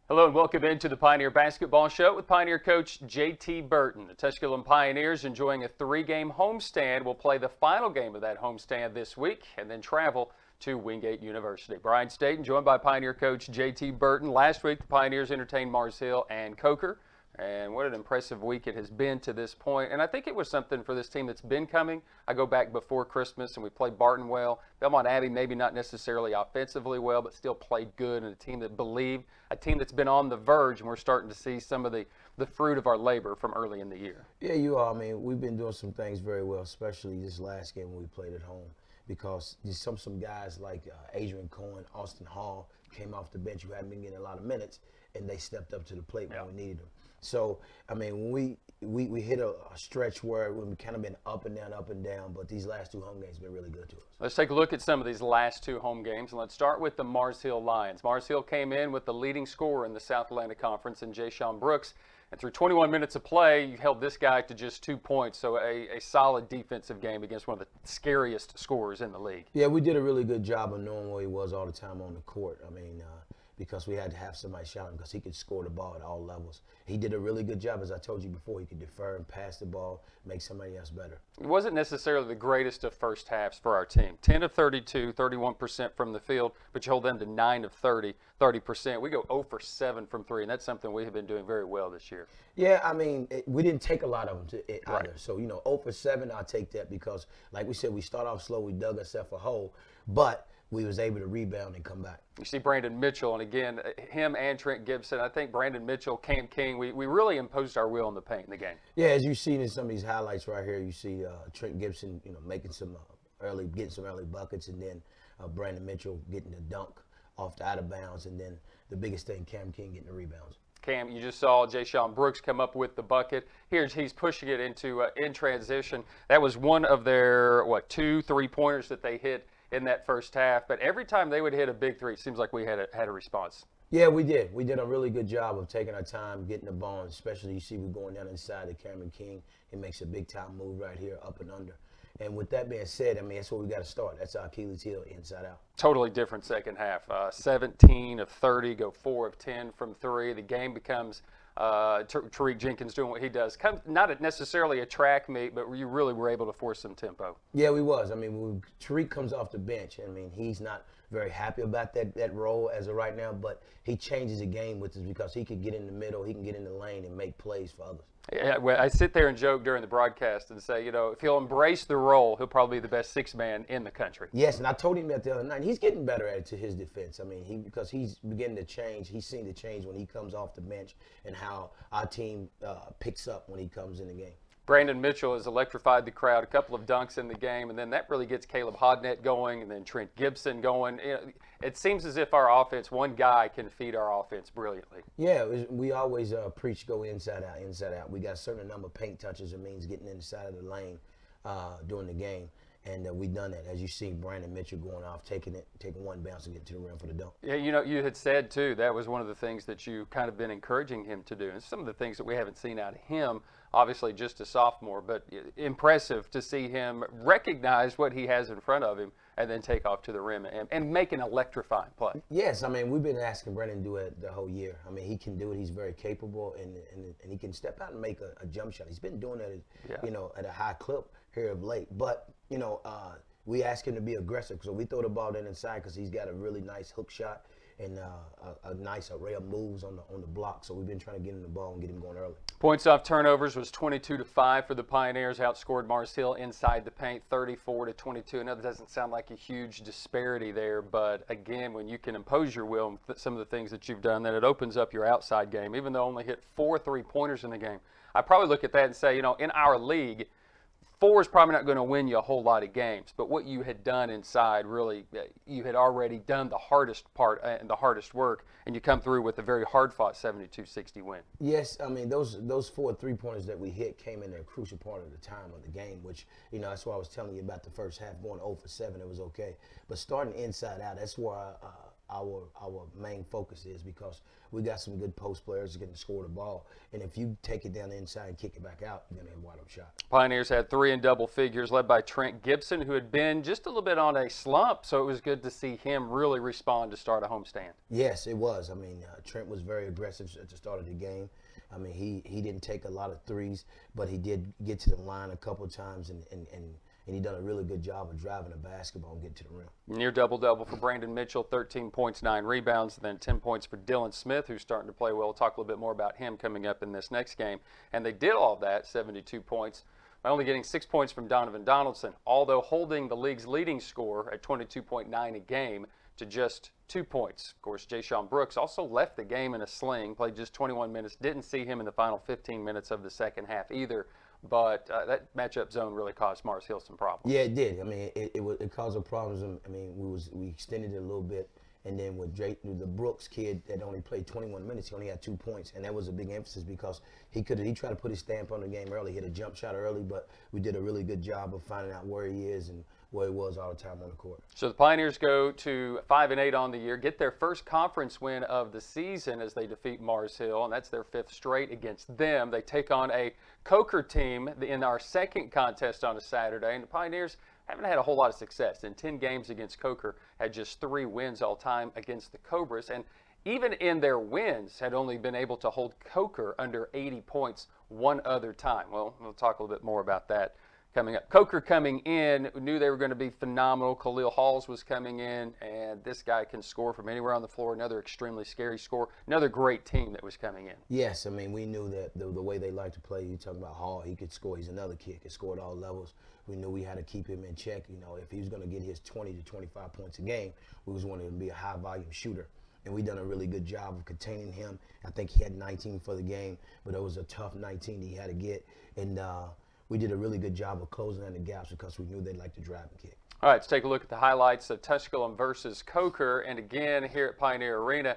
Hello and welcome into the Pioneer Basketball Show with Pioneer coach J.T. Burton. The Tusculum Pioneers, enjoying a three-game homestand, will play the final game of that homestand this week and then travel to Wingate University. Brian Staten joined by Pioneer coach J.T. Burton. Last week, the Pioneers entertained Mars Hill and Coker. And what an impressive week it has been to this point. And I think it was something for this team that's been coming. I go back before Christmas and we played Burton well. Belmont Abbey maybe not necessarily offensively well, but still played good, and a team that believed, a team that's been on the verge, and we're starting to see some of the fruit of our labor from early in the year. Yeah, you are. I mean, we've been doing some things very well, especially this last game when we played at home, because there's some guys like Adrian Cohen, Austin Hall came off the bench who hadn't been getting a lot of minutes, and they stepped up to the plate when we needed them. So, I mean, when we hit a stretch where we've kind of been up and down, but these last two home games have been really good to us. Let's take a look at some of these last two home games, and let's start with the Mars Hill Lions. Mars Hill came in with the leading scorer in the South Atlantic Conference in Jay-Sean Brooks, and through 21 minutes of play, you held this guy to just 2 points, so a solid defensive game against one of the scariest scorers in the league. Yeah, we did a really good job of knowing where he was all the time on the court. I mean, because we had to have somebody shout him because he could score the ball at all levels. He did a really good job, as I told you before. He could defer and pass the ball, make somebody else better. It wasn't necessarily the greatest of first halves for our team. 10 of 32, 31% from the field, but you hold them to 9 of 30, 30%. We go 0 for 7 from 3, and that's something we have been doing very well this year. Yeah, I mean, we didn't take a lot of them to it either. Right. So, 0 for 7, I'll take that because, like we said, we start off slow, we dug ourselves a hole, but we was able to rebound and come back. You see Brandon Mitchell, and again, him and Trent Gibson. I think Brandon Mitchell, Cam King, we really imposed our will in the paint in the game. Yeah, as you've seen in some of these highlights right here, you see Trent Gibson, making some getting some early buckets, and then Brandon Mitchell getting the dunk off the out of bounds, and then the biggest thing, Cam King getting the rebounds. Cam, you just saw Jay-Sean Brooks come up with the bucket. He's pushing it into in transition. That was one of their 2 3-pointers that they hit in that first half. But every time they would hit a big three, it seems like we had a response. Yeah, we did. We did a really good job of taking our time, getting the ball, and especially you see we're going down inside to Cameron King. He makes a big-time move right here, up and under. And with that being said, I mean, that's where we got to start. That's our Achilles heel, inside out. Totally different second half. 17 of 30, go 4 of 10 from 3. The game becomes Tariq Jenkins doing what he does. Not necessarily a track meet, but you really were able to force some tempo. Yeah, we was. I mean, when Tariq comes off the bench, I mean, he's not very happy about that role as of right now, but he changes the game with us because he can get in the middle, he can get in the lane and make plays for others. Yeah, well, I sit there and joke during the broadcast and say, if he'll embrace the role, he'll probably be the best sixth man in the country. Yes, and I told him that the other night. He's getting better at it to his defense. I mean, because he's beginning to change. He's seen the change when he comes off the bench and how our team picks up when he comes in the game. Brandon Mitchell has electrified the crowd, a couple of dunks in the game, and then that really gets Caleb Hodnett going, and then Trent Gibson going. It seems as if our offense, one guy can feed our offense brilliantly. Yeah, we always preach go inside out, inside out. We got a certain number of paint touches. It means getting inside of the lane during the game. And we done that. As you see Brandon Mitchell going off, taking one bounce and getting to the rim for the dunk. Yeah, you had said, too, that was one of the things that you kind of been encouraging him to do. And some of the things that we haven't seen out of him, obviously just a sophomore, but impressive to see him recognize what he has in front of him and then take off to the rim and make an electrifying play. Yes, I mean, we've been asking Brandon to do it the whole year. I mean, he can do it. He's very capable, and he can step out and make a jump shot. He's been doing that, at a high clip here of late. But, we ask him to be aggressive. So we throw the ball in inside because he's got a really nice hook shot and a nice array of moves on the block. So we've been trying to get him the ball and get him going early. Points off turnovers was 22-5 for the Pioneers. Outscored Mars Hill inside the paint 34-22. I know that doesn't sound like a huge disparity there, but again, when you can impose your will and some of the things that you've done, then it opens up your outside game. Even though only hit 4 3-pointers in the game, I probably look at that and say, in our league, 4 is probably not going to win you a whole lot of games, but what you had done inside, really, you had already done the hardest part and the hardest work, and you come through with a very hard-fought 72-60 win. Yes, I mean, those 4 3-pointers that we hit came in at a crucial part of the time of the game, which, that's why I was telling you about the first half going 0 for 7, it was okay. But starting inside out, that's where our main focus is, because we got some good post players that can score the ball, and if you take it down the inside and kick it back out, you're gonna have a wide open shot. Pioneers had 3 in double figures, led by Trent Gibson, who had been just a little bit on a slump, so it was good to see him really respond to start a homestand. Yes, it was. I mean, Trent was very aggressive at the start of the game. I mean, he didn't take a lot of threes, but he did get to the line a couple of times, and he done a really good job of driving the basketball and getting to the rim. Near double-double for Brandon Mitchell, 13 points, 9 rebounds, and then 10 points for Dylan Smith, who's starting to play well. We'll talk a little bit more about him coming up in this next game. And they did all of that, 72 points, by only getting 6 points from Donovan Donaldson, although holding the league's leading score at 22.9 a game to just 2 points. Of course, Jaysean Brooks also left the game in a sling, played just 21 minutes, didn't see him in the final 15 minutes of the second half either. But that matchup zone really caused Mars Hill some problems. Yeah, it did. I mean, it caused problems. I mean, we extended it a little bit, and then with the Brooks kid that only played 21 minutes, he only had 2 points, and that was a big emphasis because he tried to put his stamp on the game early, hit a jump shot early, but we did a really good job of finding out where he is and where he was all the time on the court. So the Pioneers go to 5-8 on the year, get their first conference win of the season as they defeat Mars Hill, and that's their 5th straight against them. They take on a Coker team in our second contest on a Saturday, and the Pioneers haven't had a whole lot of success. In 10 games against Coker, had just 3 wins all time against the Cobras, and even in their wins, had only been able to hold Coker under 80 points one other time. Well, we'll talk a little bit more about that coming up. Coker coming in, knew they were going to be phenomenal. Khalil Halls was coming in, and this guy can score from anywhere on the floor. Another extremely scary score. Another great team that was coming in. Yes, I mean, we knew that the way they like to play, you talk about Hall, he could score. He's another kid, could score at all levels. We knew we had to keep him in check. You know, if he was going to get his 20 to 25 points a game, we was wanting him to be a high-volume shooter. And we done a really good job of containing him. I think he had 19 for the game, but it was a tough 19 he had to get. And we did a really good job of closing down the gaps because we knew they'd like to drive and kick. All right, let's take a look at the highlights of Tusculum versus Coker. And again, here at Pioneer Arena,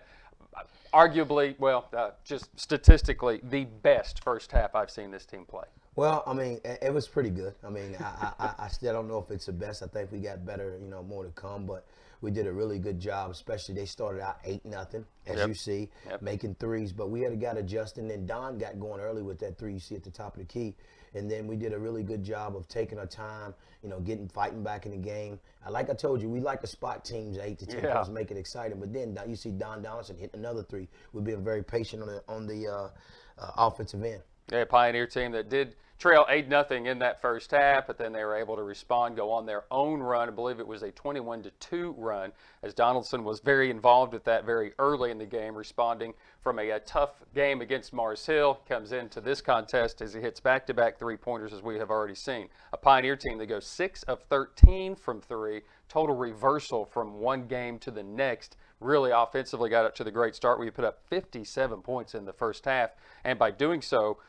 arguably, well, just statistically, the best first half I've seen this team play. Well, I mean, it was pretty good. I mean, I still don't know if it's the best. I think we got better, you know, more to come. But we did a really good job, especially they started out 8-0, as you see, making threes. But we had got adjusting, and Don got going early with that 3 you see at the top of the key. And then we did a really good job of taking our time, you know, fighting back in the game. Like I told you, we like to spot teams 8 to 10 points, make it exciting. But then you see Don Donaldson hit another 3. We're being very patient on the offensive end. Yeah, Pioneer team that did trail 8-0 in that first half, but then they were able to respond, go on their own run. I believe it was a 21-2 run, as Donaldson was very involved with that very early in the game, responding from a tough game against Mars Hill. Comes into this contest as he hits back-to-back 3-pointers, as we have already seen. A Pioneer team that goes 6 of 13 from 3, total reversal from one game to the next. Really offensively got up to the great start where you put up 57 points in the first half, and by doing so,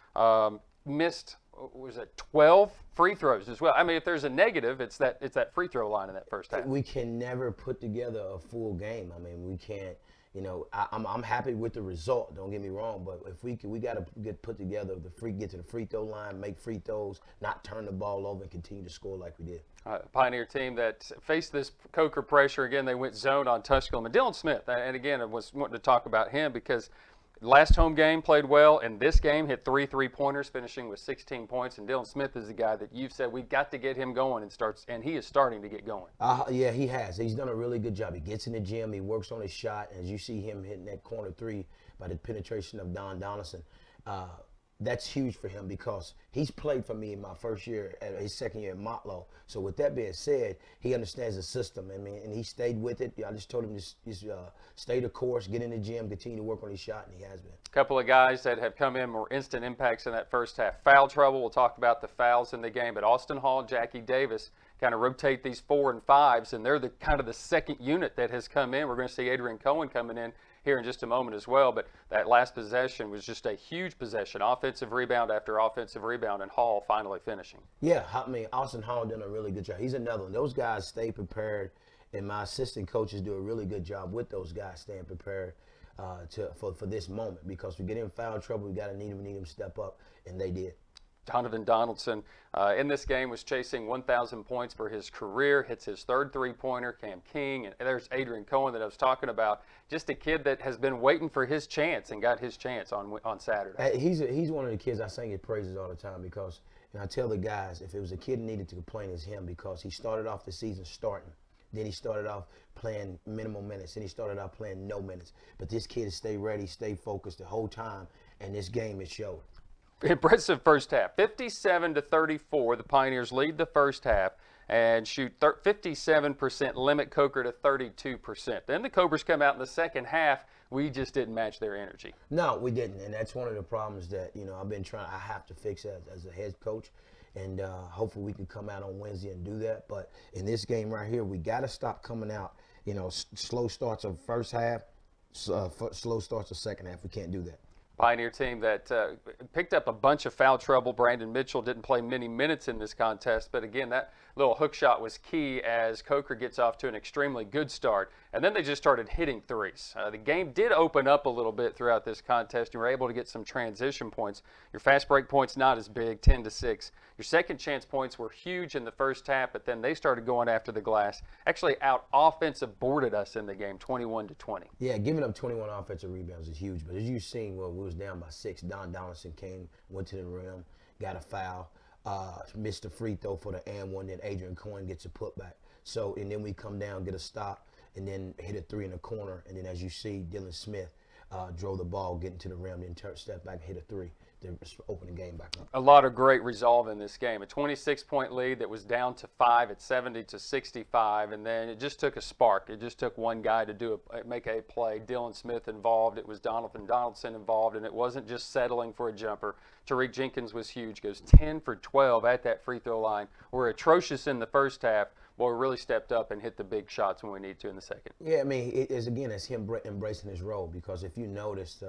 missed, was it 12 free throws as well. I mean, if there's a negative, it's that free throw line in that first half. We can never put together a full game. I mean, we can't. You know, I'm happy with the result. Don't get me wrong, but if we got to put together get to the free throw line, make free throws, not turn the ball over, and continue to score like we did. Pioneer team that faced this Coker pressure again. They went zone on Tusculum and Dylan Smith. And again, I was wanting to talk about him because last home game played well, and this game hit 3 3-pointers, finishing with 16 points. And Dylan Smith is the guy that you've said we've got to get him going, and he is starting to get going. Yeah, he has. He's done a really good job. He gets in the gym, he works on his shot, and as you see him hitting that corner 3 by the penetration of Don Donaldson. That's huge for him because he's played for me in my first year, his second year at Motlow. So with that being said, he understands the system. I mean, and he stayed with it. I just told him to stay the course, get in the gym, continue to work on his shot, and he has been. A couple of guys that have come in more instant impacts in that first half. Foul trouble, we'll talk about the fouls in the game, but Austin Hall, Jackie Davis kind of rotate these 4 and 5s, and they're the kind of the second unit that has come in. We're going to see Adrian Cohen coming in here in just a moment as well, but that last possession was just a huge possession, offensive rebound after offensive rebound, and Hall finally finishing. Yeah, I mean, Austin Hall done a really good job. He's another one. Those guys stay prepared, and my assistant coaches do a really good job with those guys staying prepared for this moment, because we get in foul trouble, we got to need them to step up, and they did. Donovan Donaldson in this game was chasing 1,000 points for his career, hits his third three-pointer. Cam King, and there's Adrian Cohen that I was talking about. Just a kid that has been waiting for his chance and got his chance on Saturday. He's one of the kids I sing his praises all the time because, and I tell the guys, if it was a kid needed to complain, it's him because he started off the season starting. Then he started off playing minimal minutes. Then he started off playing no minutes. But this kid stayed ready, stayed focused the whole time, and this game it showed. Impressive first half. 57-34. The Pioneers lead the first half and shoot 57%, limit Coker to 32%. Then the Cobras come out in the second half. We just didn't match their energy. No, we didn't, and that's one of the problems that I've been trying. I have to fix as a head coach, and hopefully we can come out on Wednesday and do that. But in this game right here, we got to stop coming out. Slow starts of first half, slow starts of second half. We can't do that. Pioneer team that picked up a bunch of foul trouble. Brandon Mitchell didn't play many minutes in this contest, but again, that little hook shot was key as Coker gets off to an extremely good start, and then they just started hitting threes. The game did open up a little bit throughout this contest. You were able to get some transition points. Your fast break points not as big, 10-6. Your second chance points were huge in the first half, but then they started going after the glass. Actually out offensive boarded us in the game, 21-20. Yeah, giving up 21 offensive rebounds is huge, but as you've seen, well, we was down by 6. Don Donaldson came, went to the rim, got a foul, missed a free throw for the and one. Then Adrian Cohen gets a putback. So, and then we come down, get a stop, and then hit a 3 in the corner. And then as you see, Dylan Smith drove the ball, getting to the rim, then step back and hit a 3. To open the game back up. A lot of great resolve in this game. A 26-point lead that was down to 5 at 70-65, and then it just took a spark. It just took one guy to make a play. Dylan Smith involved. It was Donovan Donaldson involved, and it wasn't just settling for a jumper. Tariq Jenkins was huge. Goes 10 for 12 at that free throw line. We're atrocious in the first half. Well, we really stepped up and hit the big shots when we need to in the second. Yeah, I mean, it's him embracing his role because if you noticed,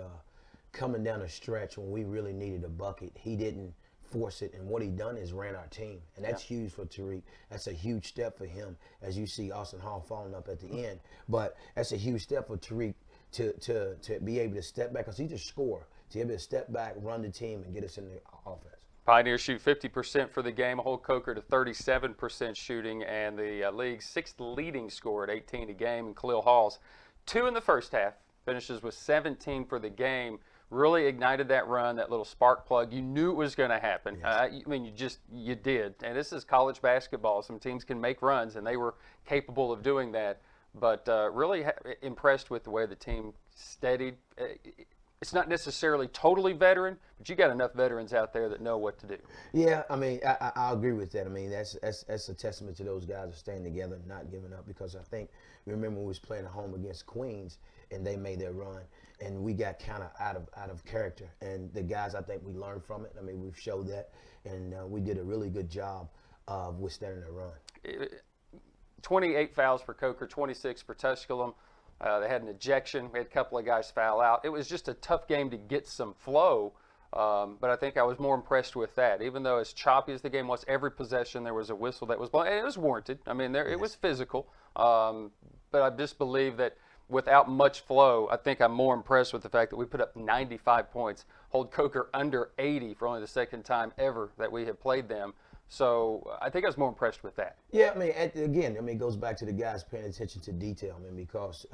coming down a stretch when we really needed a bucket, he didn't force it, and what he done is ran our team, and that's huge for Tariq. That's a huge step for him, as you see Austin Hall falling up at the end. But that's a huge step for Tariq to be able to step back, because he's a scorer, to be able to step back, run the team, and get us in the offense. Pioneers shoot 50% for the game, hold Coker to 37% shooting, and the league's 6th leading scorer at 18 a game, and Khalil Hall's 2 in the first half, finishes with 17 for the game. Really ignited that run, that little spark plug. You knew it was going to happen. Yes. I mean, you did. And this is college basketball. Some teams can make runs, and they were capable of doing that. But really impressed with the way the team steadied. It's not necessarily totally veteran, but you got enough veterans out there that know what to do. Yeah, I mean, I agree with that. I mean, that's a testament to those guys staying together and not giving up, because I think, remember when we was playing at home against Queens and they made their run, and we got kind of out of character. And the guys, I think we learned from it. I mean, we've showed that, and we did a really good job of withstanding that run. 28 fouls for Coker, 26 for Tusculum. They had an ejection. We had a couple of guys foul out. It was just a tough game to get some flow, but I think I was more impressed with that. Even though as choppy as the game was, every possession there was a whistle that was blown, and it was warranted. I mean, it was physical, but I just believe that without much flow, I think I'm more impressed with the fact that we put up 95 points, hold Coker under 80 for only the second time ever that we have played them. So I think I was more impressed with that. Yeah, I mean, again, it goes back to the guys paying attention to detail. I mean, because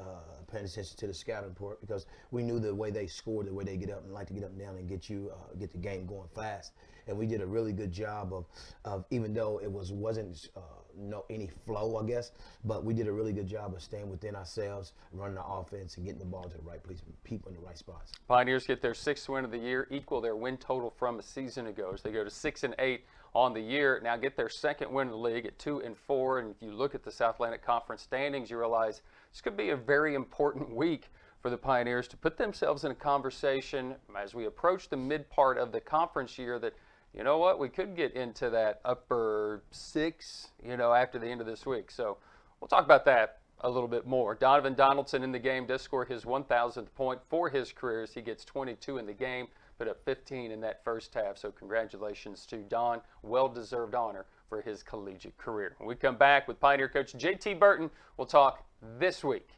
paying attention to the scouting report, because we knew the way they scored, the way they get up and like to get up and down and get the game going fast. And we did a really good job of even though it wasn't any flow, I guess, but we did a really good job of staying within ourselves, running the offense, and getting the ball to the right place, people in the right spots. Pioneers get their 6th win of the year, equal their win total from a season ago. So they go to 6-8 on the year. Now get their 2nd win of the league at 2-4. And if you look at the South Atlantic Conference standings, you realize this could be a very important week for the Pioneers to put themselves in a conversation as we approach the mid part of the conference year that, you know what, we could get into that upper 6, after the end of this week. So we'll talk about that a little bit more. Donovan Donaldson in the game does score his 1,000th point for his career as he gets 22 in the game, put up 15 in that first half. So congratulations to Don. Well-deserved honor for his collegiate career. When we come back with Pioneer coach JT Burton, we'll talk this week.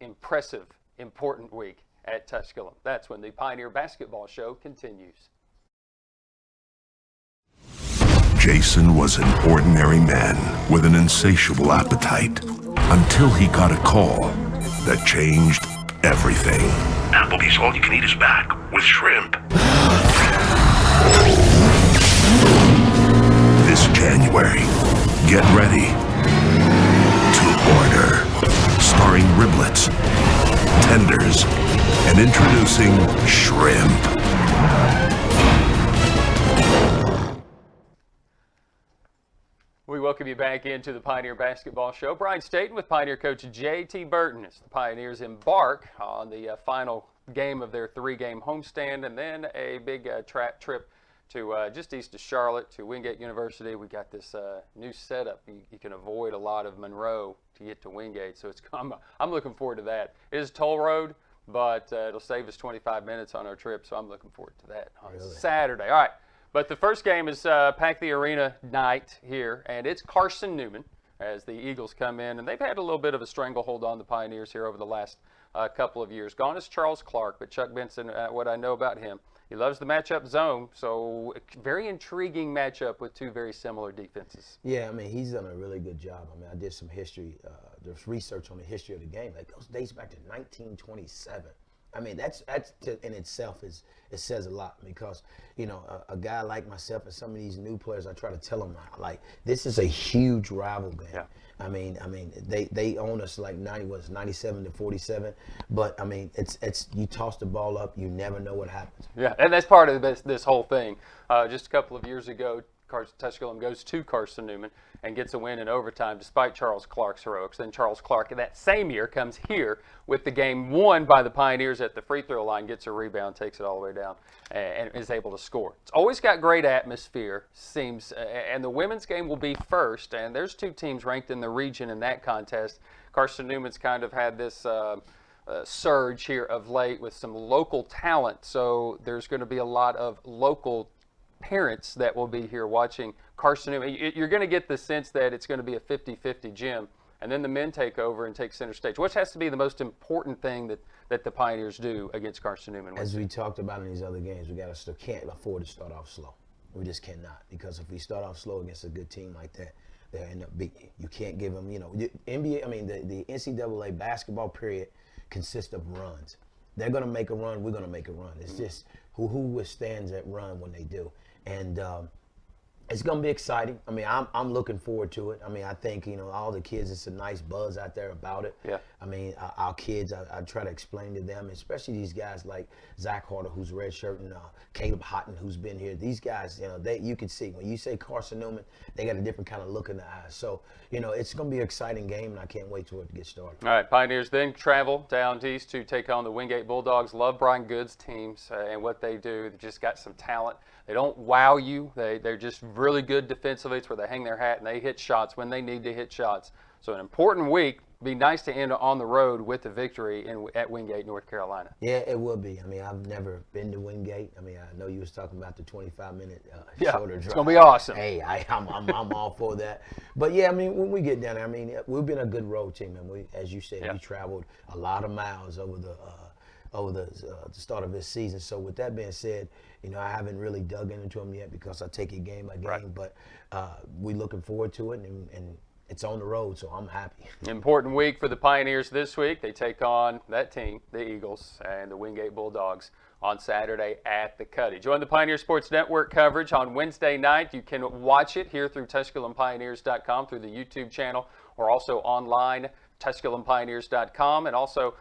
Impressive, important week at Tusculum. That's when the Pioneer Basketball Show continues. Jason was an ordinary man with an insatiable appetite until he got a call that changed everything. Applebee's All You Can Eat is back with shrimp. This January, get ready to order. Starring riblets, tenders, and introducing shrimp. We welcome you back into the Pioneer Basketball Show. Brian Staten with Pioneer coach J.T. Burton as the Pioneers embark on the final game of their three-game homestand and then a big trip to just east of Charlotte to Wingate University. We got this new setup. You can avoid a lot of Monroe to get to Wingate, so I'm looking forward to that. It is a toll road, but it'll save us 25 minutes on our trip, so I'm looking forward to that on Saturday. All right, but the first game is Pack the Arena night here, and it's Carson Newman as the Eagles come in, and they've had a little bit of a stranglehold on the Pioneers here over the last couple of years. Gone is Charles Clark, but Chuck Benson, what I know about him, he loves the matchup zone, so very intriguing matchup with two very similar defenses. Yeah, I mean, he's done a really good job. I mean, I did some history, there's research on the history of the game. That goes dates back to 1927. I mean, that's in itself it says a lot because, you know, a guy like myself and some of these new players, I try to tell them, like, this is a huge rival game. Yeah. I mean, they own us like 97 to 47, but I mean, it's you toss the ball up, you never know what happens. Yeah, and that's part of this whole thing. Just a couple of years ago, Tusculum goes to Carson Newman and gets a win in overtime despite Charles Clark's heroics. Then Charles Clark that same year comes here with the game won by the Pioneers at the free throw line, gets a rebound, takes it all the way down, and is able to score. It's always got great atmosphere, seems, and the women's game will be first, and there's two teams ranked in the region in that contest. Carson Newman's kind of had this surge here of late with some local talent, so there's going to be a lot of local parents that will be here watching Carson Newman. You're going to get the sense that it's going to be a 50-50 gym, and then the men take over and take center stage. What has to be the most important thing that the Pioneers do against Carson Newman? As we talked about in these other games, can't afford to start off slow. We just cannot, because if we start off slow against a good team like that, they'll end up beating you. You can't give them, you know, NBA. I mean, the NCAA basketball period consists of runs. They're going to make a run. We're going to make a run. It's just who withstands that run when they do. And it's going to be exciting. I mean, I'm looking forward to it. I mean, I think, you know, all the kids, it's a nice buzz out there about it. Yeah. I mean, our kids, I try to explain to them, especially these guys like Zach Harder, who's redshirt, and Caleb Houghton, who's been here. These guys, you know, you can see when you say Carson Newman, they got a different kind of look in the eyes. So, you know, it's going to be an exciting game, and I can't wait for it to get started. All right, Pioneers then travel down east to take on the Wingate Bulldogs. Love Brian Good's teams and what they do. They've just got some talent. They don't wow you. They're just really good defensively. It's where they hang their hat and they hit shots when they need to hit shots. So an important week. Be nice to end on the road with a victory at Wingate, North Carolina. Yeah, it will be. I mean, I've never been to Wingate. I mean, I know you was talking about the 25-minute shorter drive. It's gonna be awesome. Hey, I'm all for that. But yeah, I mean, when we get down there, I mean, we've been a good road team, and we, as you said, we traveled a lot of miles over the start of this season. So with that being said, you know, I haven't really dug into them yet because I take it game by game. But we're looking forward to it, and it's on the road, so I'm happy. Important week for the Pioneers this week. They take on that team, the Eagles, and the Wingate Bulldogs on Saturday at the Cuddy. Join the Pioneer Sports Network coverage on Wednesday night. You can watch it here through TusculumPioneers.com, through the YouTube channel, or also online, TusculumPioneers.com, and also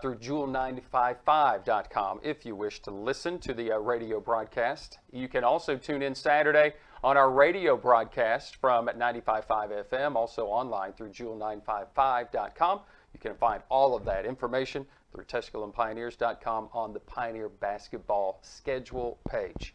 through Jewel955.com if you wish to listen to the radio broadcast. You can also tune in Saturday on our radio broadcast from 95.5 FM, also online through Jewel955.com. You can find all of that information through TusculumPioneers.com on the Pioneer Basketball schedule page.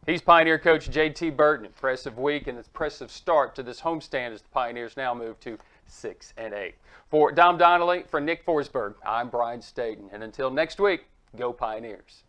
He's Pioneer coach J.T. Burton. Impressive week and impressive start to this homestand as the Pioneers now move to 6-8. For Dom Donnelly, for Nick Forsberg, I'm Brian Staten. And until next week, go Pioneers.